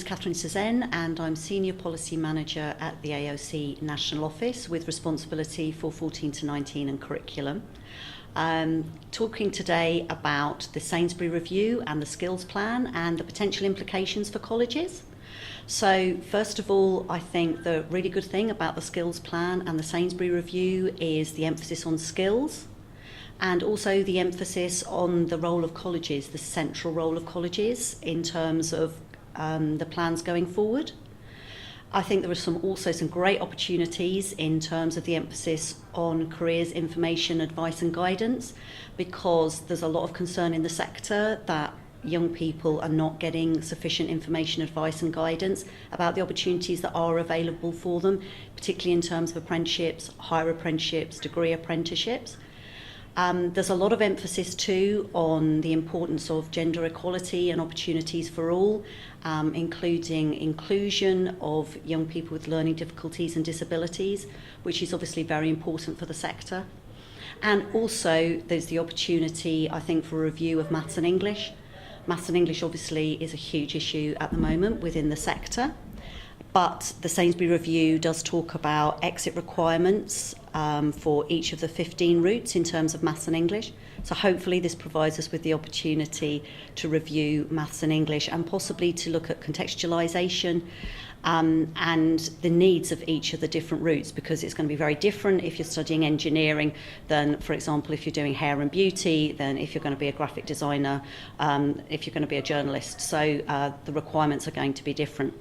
Catherine Sezen, and I'm Senior Policy Manager at the AoC National Office with responsibility for 14 to 19 and curriculum. Talking today about the Sainsbury Review and the Skills Plan and the potential implications for colleges. So first of all, I think the really good thing about the Skills Plan and the Sainsbury Review is the emphasis on skills, and also the emphasis on the role of colleges, the central role of colleges in terms of the plans going forward. I think there are also some great opportunities in terms of the emphasis on careers, information, advice and guidance, because there's a lot of concern in the sector that young people are not getting sufficient information, advice and guidance about the opportunities that are available for them, particularly in terms of apprenticeships, higher apprenticeships, degree apprenticeships. There's a lot of emphasis too on the importance of gender equality and opportunities for all, including inclusion of young people with learning difficulties and disabilities, which is obviously very important for the sector. And also there's the opportunity, I think, for a review of maths and English. Maths and English obviously is a huge issue at the moment within the sector. But the Sainsbury Review does talk about exit requirements for each of the 15 routes in terms of maths and English. So hopefully this provides us with the opportunity to review maths and English and possibly to look at contextualisation and the needs of each of the different routes, because it's going to be very different if you're studying engineering than, for example, if you're doing hair and beauty, than if you're going to be a graphic designer, if you're going to be a journalist. So the requirements are going to be different.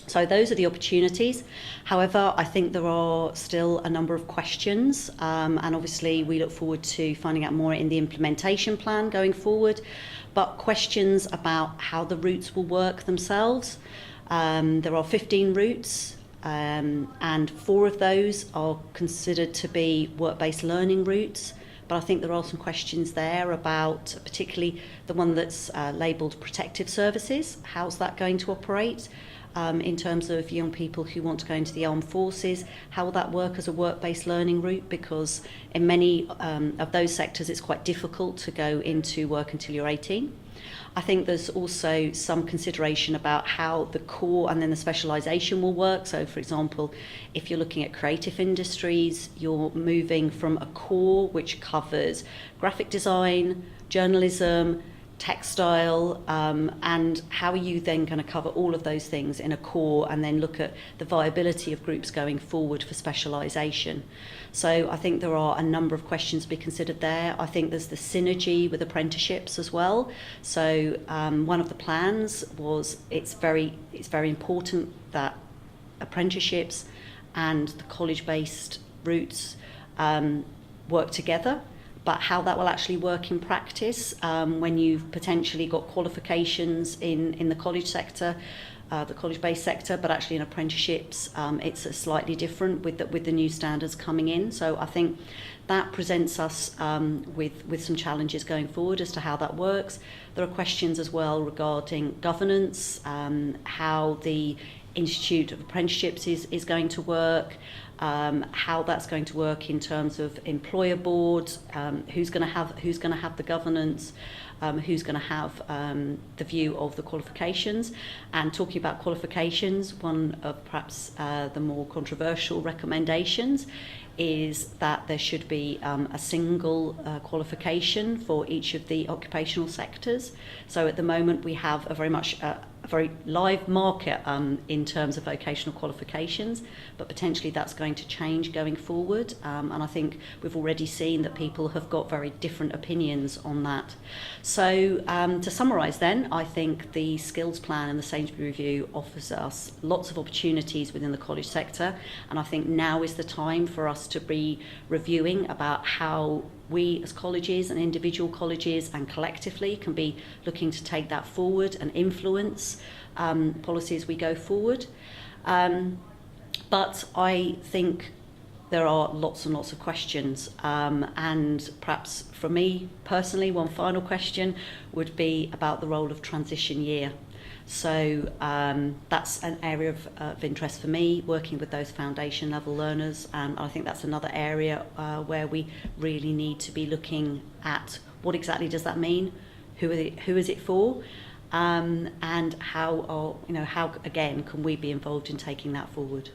So those are the opportunities. However, I think there are still a number of questions, and obviously we look forward to finding out more in the implementation plan going forward, but questions about how the routes will work themselves. There are 15 routes, and 4 of those are considered to be work-based learning routes. But I think there are some questions there about particularly the one that's labelled protective services. How's that going to operate? In terms of young people who want to go into the armed forces, how will that work as a work-based learning route? Because in many of those sectors, it's quite difficult to go into work until you're 18. I think there's also some consideration about how the core and then the specialisation will work. So, for example, if you're looking at creative industries, you're moving from a core which covers graphic design, journalism, textile, and how are you then going to cover all of those things in a core and then look at the viability of groups going forward for specialisation. So I think there are a number of questions to be considered there. I think there's the synergy with apprenticeships as well. So one of the plans was it's very important that apprenticeships and the college-based routes work together. But how that will actually work in practice when you've potentially got qualifications in the college sector, the college-based sector, but actually in apprenticeships, it's slightly different with the new standards coming in. So I think that presents us with some challenges going forward as to how that works. There are questions as well regarding governance, how the Institute of Apprenticeships is going to work, how that's going to work in terms of employer boards, who's going to have the governance, who's going to have the view of the qualifications. And talking about qualifications, one of perhaps the more controversial recommendations is that there should be a single qualification for each of the occupational sectors. So at the moment we have a very live market in terms of vocational qualifications, but potentially that's going to change going forward. And I think we've already seen that people have got very different opinions on that. So to summarise then, I think the skills plan and the Sainsbury Review offers us lots of opportunities within the college sector, and I think now is the time for us to be reviewing about how we as colleges and individual colleges and collectively can be looking to take that forward and influence policy as we go forward. But I think there are lots and lots of questions, and perhaps for me personally, one final question would be about the role of transition year. So that's an area of interest for me, working with those foundation level learners, and I think that's another area where we really need to be looking at what exactly does that mean, who is it for, and how again can we be involved in taking that forward?